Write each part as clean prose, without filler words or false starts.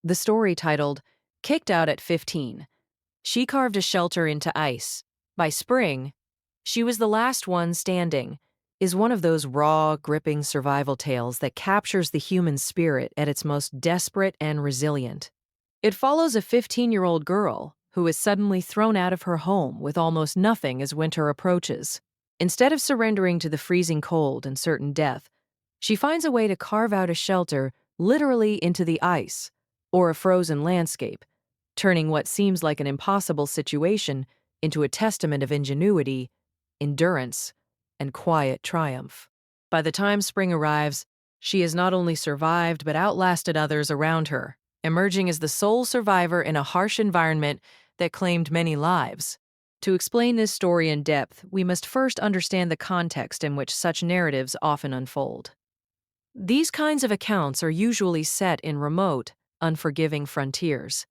The story titled, Kicked Out at 15. She carved a shelter into ice. By spring, she was the last one standing, is one of those raw, gripping survival tales that captures the human spirit at its most desperate and resilient. It follows a 15-year-old girl who is suddenly thrown out of her home with almost nothing as winter approaches. Instead of surrendering to the freezing cold and certain death, she finds a way to carve out a shelter literally into the ice, or a frozen landscape, turning what seems like an impossible situation into a testament of ingenuity, endurance, and quiet triumph. By the time spring arrives, she has not only survived but outlasted others around her, emerging as the sole survivor in a harsh environment that claimed many lives. To explain this story in depth, we must first understand the context in which such narratives often unfold. These kinds of accounts are usually set in remote, unforgiving frontiers.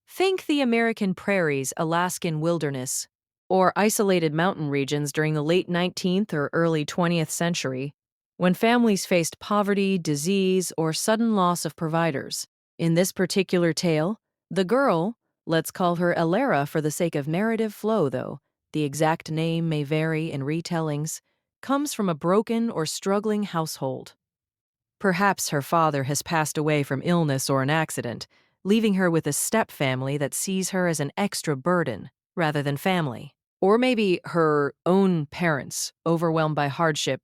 Think the American prairies, Alaskan wilderness, or isolated mountain regions during the late 19th or early 20th century, when families faced poverty, disease, or sudden loss of providers. In this particular tale, the girl, let's call her Elara for the sake of narrative flow though, the exact name may vary in retellings, comes from a broken or struggling household. Perhaps her father has passed away from illness or an accident, leaving her with a step-family that sees her as an extra burden rather than family. Or maybe her own parents, overwhelmed by hardship,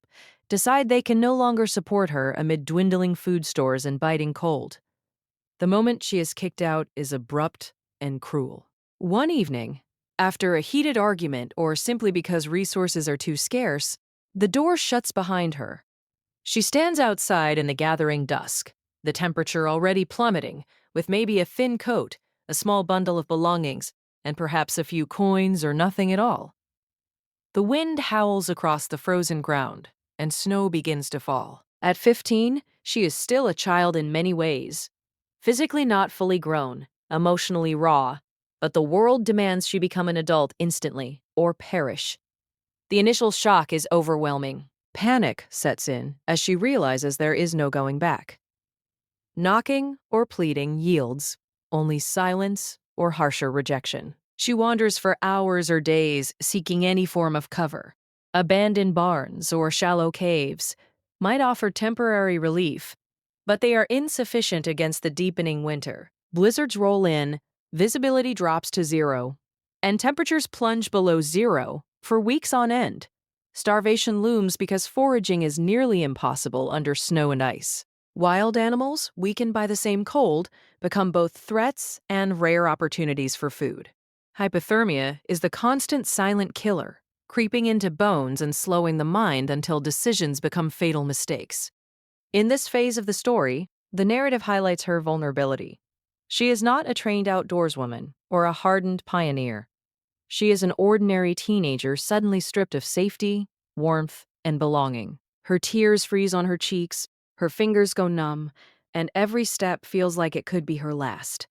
decide they can no longer support her amid dwindling food stores and biting cold. The moment she is kicked out is abrupt and cruel. One evening, after a heated argument or simply because resources are too scarce, the door shuts behind her. She stands outside in the gathering dusk, the temperature already plummeting, with maybe a thin coat, a small bundle of belongings, and perhaps a few coins or nothing at all. The wind howls across the frozen ground, and snow begins to fall. At 15, she is still a child in many ways. Physically not fully grown, emotionally raw, but the world demands she become an adult instantly, or perish. The initial shock is overwhelming. Panic sets in as she realizes there is no going back. Knocking or pleading yields only silence or harsher rejection. She wanders for hours or days seeking any form of cover. Abandoned barns or shallow caves might offer temporary relief, but they are insufficient against the deepening winter. Blizzards roll in, visibility drops to zero, and temperatures plunge below zero for weeks on end. Starvation looms because foraging is nearly impossible under snow and ice. Wild animals, weakened by the same cold, become both threats and rare opportunities for food. Hypothermia is the constant silent killer, creeping into bones and slowing the mind until decisions become fatal mistakes. In this phase of the story, the narrative highlights her vulnerability. She is not a trained outdoorswoman or a hardened pioneer. She is an ordinary teenager suddenly stripped of safety, warmth, and belonging. Her tears freeze on her cheeks, her fingers go numb, and every step feels like it could be her last.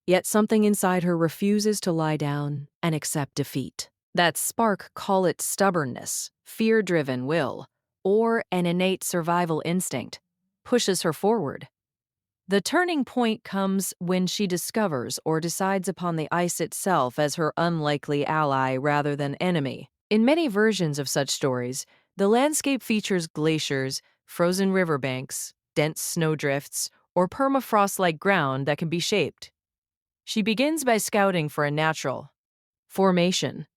Yet something inside her refuses to lie down and accept defeat. That spark, call it stubbornness, fear-driven will, or an innate survival instinct, pushes her forward. The turning point comes when she discovers or decides upon the ice itself as her unlikely ally rather than enemy. In many versions of such stories, the landscape features glaciers, frozen riverbanks, dense snowdrifts, or permafrost-like ground that can be shaped. She begins by scouting for a natural formation,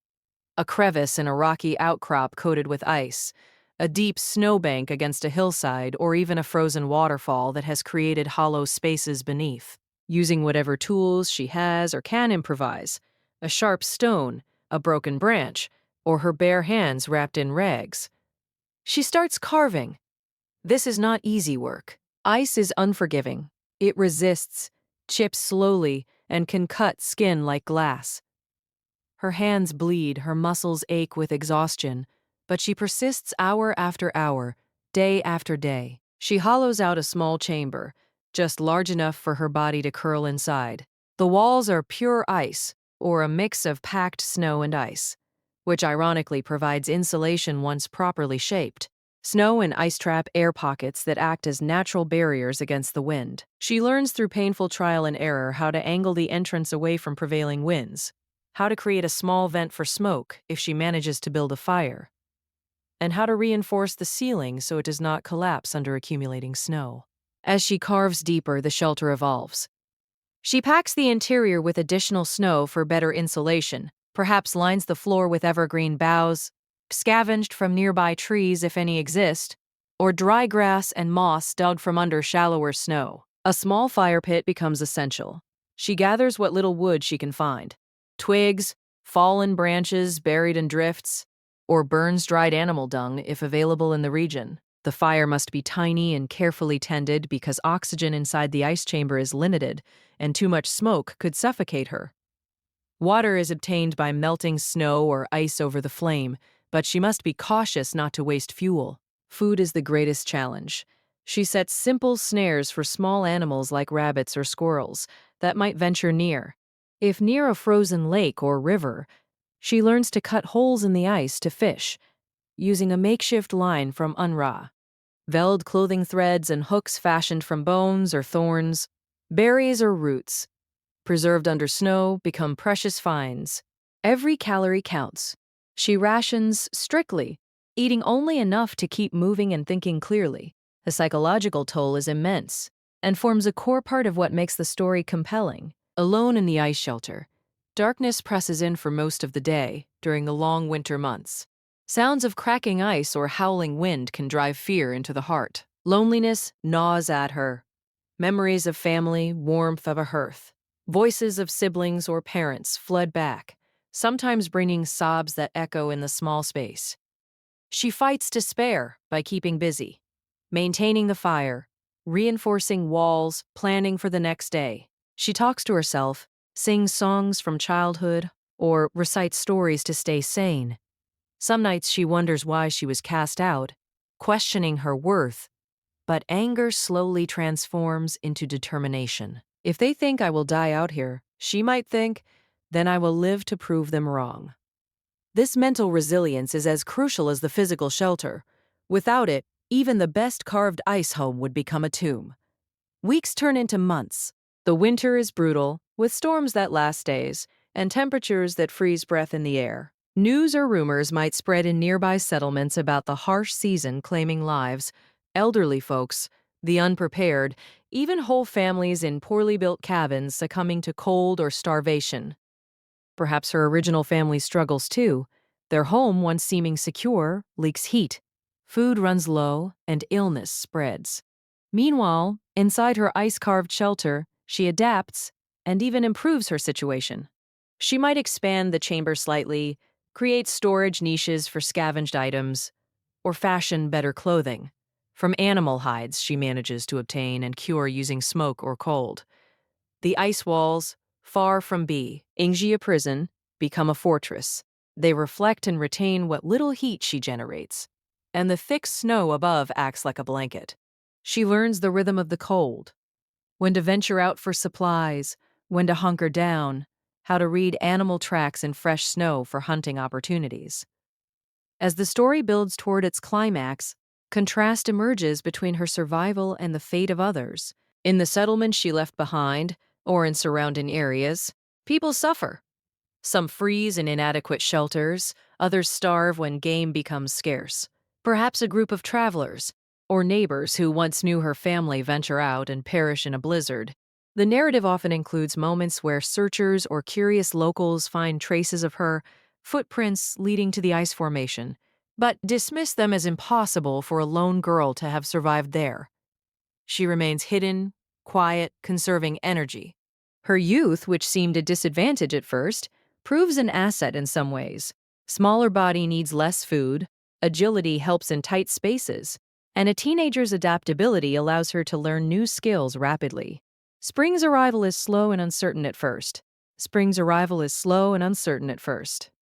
a crevice in a rocky outcrop coated with ice, a deep snowbank against a hillside, or even a frozen waterfall that has created hollow spaces beneath. Using whatever tools she has or can improvise, a sharp stone, a broken branch, or her bare hands wrapped in rags, she starts carving. This is not easy work. Ice is unforgiving. It resists, chips slowly, and can cut skin like glass. Her hands bleed, her muscles ache with exhaustion, but she persists hour after hour, day after day. She hollows out a small chamber, just large enough for her body to curl inside. The walls are pure ice, or a mix of packed snow and ice, which ironically provides insulation once properly shaped. Snow and ice trap air pockets that act as natural barriers against the wind. She learns through painful trial and error how to angle the entrance away from prevailing winds, how to create a small vent for smoke if she manages to build a fire, and how to reinforce the ceiling so it does not collapse under accumulating snow. As she carves deeper, the shelter evolves. She packs the interior with additional snow for better insulation, perhaps lines the floor with evergreen boughs, scavenged from nearby trees if any exist, or dry grass and moss dug from under shallower snow. A small fire pit becomes essential. She gathers what little wood she can find: twigs, fallen branches buried in drifts, or burns dried animal dung if available in the region. The fire must be tiny and carefully tended because oxygen inside the ice chamber is limited, and too much smoke could suffocate her. Water is obtained by melting snow or ice over the flame, but she must be cautious not to waste fuel. Food is the greatest challenge. She sets simple snares for small animals like rabbits or squirrels that might venture near. If near a frozen lake or river, she learns to cut holes in the ice to fish, using a makeshift line from unra. Veld clothing threads and hooks fashioned from bones or thorns, berries or roots, preserved under snow, become precious finds. Every calorie counts. She rations strictly, eating only enough to keep moving and thinking clearly. The psychological toll is immense and forms a core part of what makes the story compelling. Alone in the ice shelter, darkness presses in for most of the day during the long winter months. Sounds of cracking ice or howling wind can drive fear into the heart. Loneliness gnaws at her. Memories of family, warmth of a hearth. Voices of siblings or parents flood back, sometimes bringing sobs that echo in the small space. She fights despair by keeping busy, maintaining the fire, reinforcing walls, planning for the next day. She talks to herself, sings songs from childhood, or recites stories to stay sane. Some nights she wonders why she was cast out, questioning her worth, but anger slowly transforms into determination. If they think I will die out here, she might think, then I will live to prove them wrong. This mental resilience is as crucial as the physical shelter. Without it, even the best carved ice home would become a tomb. Weeks turn into months. The winter is brutal, with storms that last days, and temperatures that freeze breath in the air. News or rumors might spread in nearby settlements about the harsh season claiming lives, elderly folks, the unprepared, even whole families in poorly built cabins succumbing to cold or starvation. Perhaps her original family struggles too. Their home, once seeming secure, leaks heat. Food runs low, and illness spreads. Meanwhile, inside her ice-carved shelter, she adapts and even improves her situation. She might expand the chamber slightly, create storage niches for scavenged items, or fashion better clothing. From animal hides she manages to obtain and cure using smoke or cold. The ice walls, far from Ingjia prison, become a fortress. They reflect and retain what little heat she generates, and the thick snow above acts like a blanket. She learns the rhythm of the cold, when to venture out for supplies, when to hunker down, how to read animal tracks in fresh snow for hunting opportunities. As the story builds toward its climax, contrast emerges between her survival and the fate of others. In the settlement she left behind, or in surrounding areas, people suffer. Some freeze in inadequate shelters, others starve when game becomes scarce. Perhaps a group of travelers, or neighbors who once knew her family venture out and perish in a blizzard. The narrative often includes moments where searchers or curious locals find traces of her, footprints leading to the ice formation, but dismiss them as impossible for a lone girl to have survived there. She remains hidden, quiet, conserving energy. Her youth, which seemed a disadvantage at first, proves an asset in some ways. Smaller body needs less food, agility helps in tight spaces, and a teenager's adaptability allows her to learn new skills rapidly. Spring's arrival is slow and uncertain at first.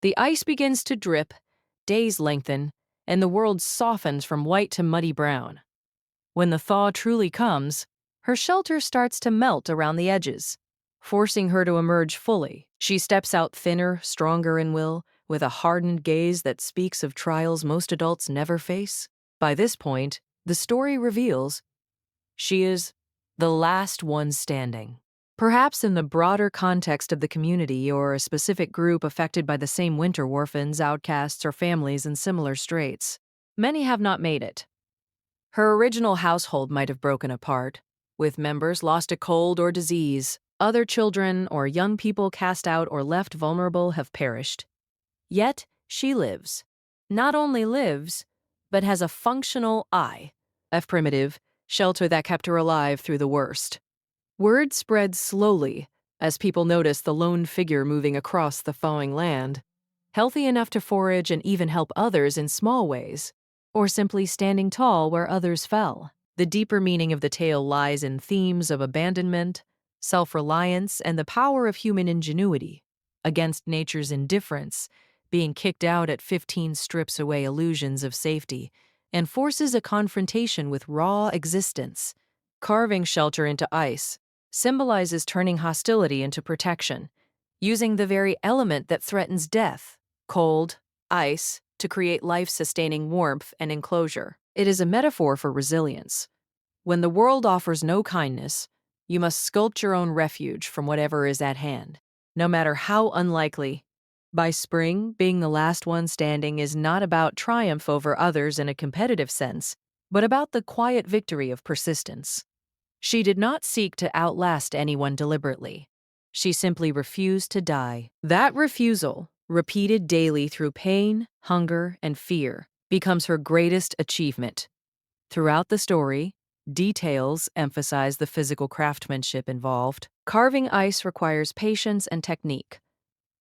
The ice begins to drip, days lengthen, and the world softens from white to muddy brown. When the thaw truly comes, her shelter starts to melt around the edges, forcing her to emerge fully. She steps out thinner, stronger in will, with a hardened gaze that speaks of trials most adults never face. By this point, the story reveals she is the last one standing. Perhaps in the broader context of the community or a specific group affected by the same winter, orphans, outcasts, or families in similar straits. Many have not made it. Her original household might have broken apart, with members lost to cold or disease. Other children or young people cast out or left vulnerable have perished. Yet, she lives. Not only lives, but has a functional primitive shelter that kept her alive through the worst. Word spread slowly as people noticed the lone figure moving across the thawing land, healthy enough to forage and even help others in small ways, or simply standing tall where others fell. The deeper meaning of the tale lies in themes of abandonment, self-reliance, and the power of human ingenuity against nature's indifference. Being kicked out at 15 strips away illusions of safety and forces a confrontation with raw existence. Carving shelter into ice symbolizes turning hostility into protection, using the very element that threatens death, cold, ice, to create life-sustaining warmth and enclosure. It is a metaphor for resilience. When the world offers no kindness, you must sculpt your own refuge from whatever is at hand, no matter how unlikely. By spring, being the last one standing is not about triumph over others in a competitive sense, but about the quiet victory of persistence. She did not seek to outlast anyone deliberately. She simply refused to die. That refusal, repeated daily through pain, hunger, and fear, becomes her greatest achievement. Throughout the story, details emphasize the physical craftsmanship involved. Carving ice requires patience and technique.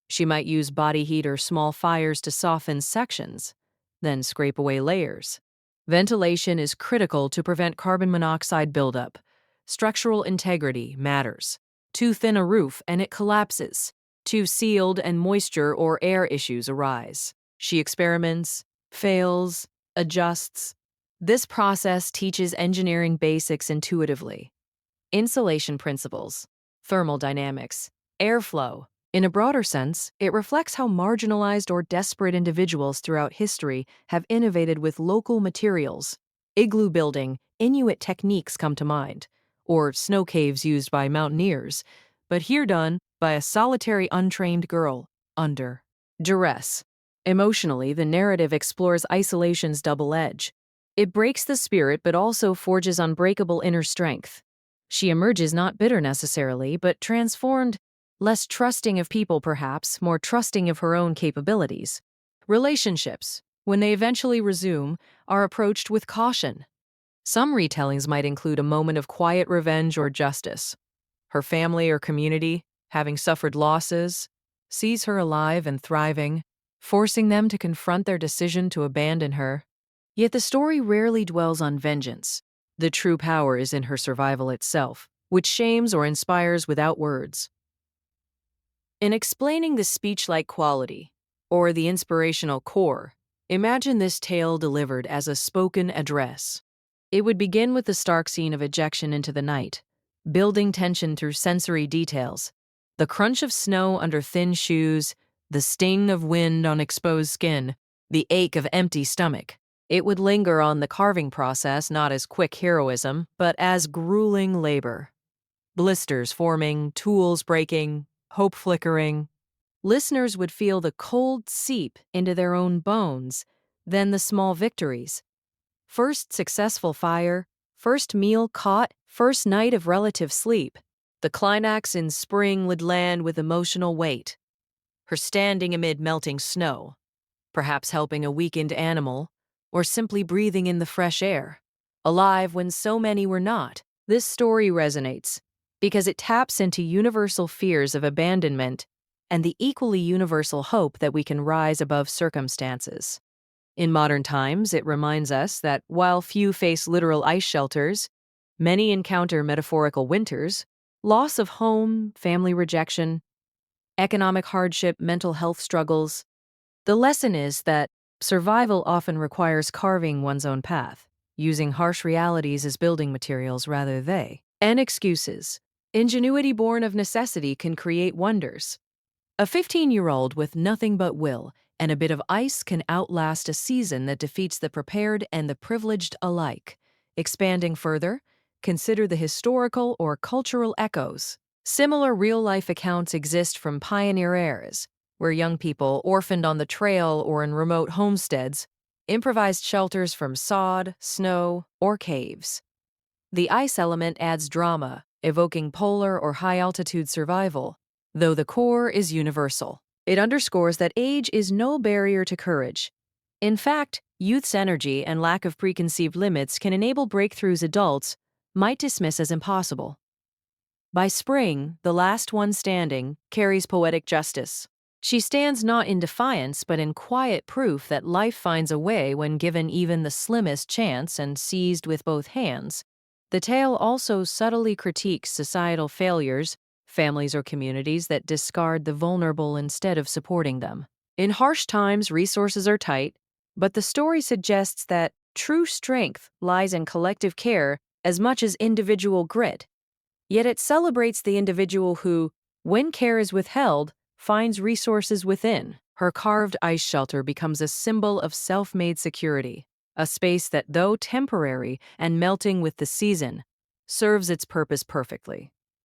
She might use body heat or small fires to soften sections, then scrape away layers. Ventilation is critical to prevent carbon monoxide buildup. Structural integrity matters. Too thin a roof and it collapses. Too sealed and moisture or air issues arise. She experiments, fails, adjusts. This process teaches engineering basics intuitively. Insulation principles, thermal dynamics, airflow. In a broader sense, it reflects how marginalized or desperate individuals throughout history have innovated with local materials. Igloo building, Inuit techniques come to mind, or snow caves used by mountaineers, but here done by a solitary untrained girl, under duress. Emotionally, the narrative explores isolation's double edge. It breaks the spirit but also forges unbreakable inner strength. She emerges not bitter necessarily, but transformed, less trusting of people perhaps, more trusting of her own capabilities. Relationships, when they eventually resume, are approached with caution. Some retellings might include a moment of quiet revenge or justice. Her family or community, having suffered losses, sees her alive and thriving, forcing them to confront their decision to abandon her. Yet the story rarely dwells on vengeance. The true power is in her survival itself, which shames or inspires without words. In explaining the speech-like quality, or the inspirational core, imagine this tale delivered as a spoken address. It would begin with the stark scene of ejection into the night, building tension through sensory details. The crunch of snow under thin shoes, the sting of wind on exposed skin, the ache of empty stomach. It would linger on the carving process not as quick heroism, but as grueling labor. Blisters forming, tools breaking, hope flickering. Listeners would feel the cold seep into their own bones, then the small victories. First successful fire, first meal caught, first night of relative sleep. The climax in spring would land with emotional weight. Her standing amid melting snow, perhaps helping a weakened animal, or simply breathing in the fresh air. Alive when so many were not. This story resonates because it taps into universal fears of abandonment and the equally universal hope that we can rise above circumstances. In modern times, it reminds us that while few face literal ice shelters, many encounter metaphorical winters, loss of home, family rejection, economic hardship, mental health struggles. The lesson is that survival often requires carving one's own path, using harsh realities as building materials rather than excuses. Ingenuity born of necessity can create wonders. A 15-year-old with nothing but will and a bit of ice can outlast a season that defeats the prepared and the privileged alike. Expanding further, consider the historical or cultural echoes. Similar real-life accounts exist from pioneer eras, where young people, orphaned on the trail or in remote homesteads, improvised shelters from sod, snow, or caves. The ice element adds drama, evoking polar or high-altitude survival, though the core is universal. It underscores that age is no barrier to courage. In fact, youth's energy and lack of preconceived limits can enable breakthroughs adults might dismiss as impossible. By spring, the last one standing carries poetic justice. She stands not in defiance but in quiet proof that life finds a way when given even the slimmest chance and seized with both hands. The tale also subtly critiques societal failures, families or communities that discard the vulnerable instead of supporting them. In harsh times, resources are tight, but the story suggests that true strength lies in collective care as much as individual grit. Yet it celebrates the individual who, when care is withheld, finds resources within. Her carved ice shelter becomes a symbol of self-made security, a space that, though temporary and melting with the season, serves its purpose perfectly.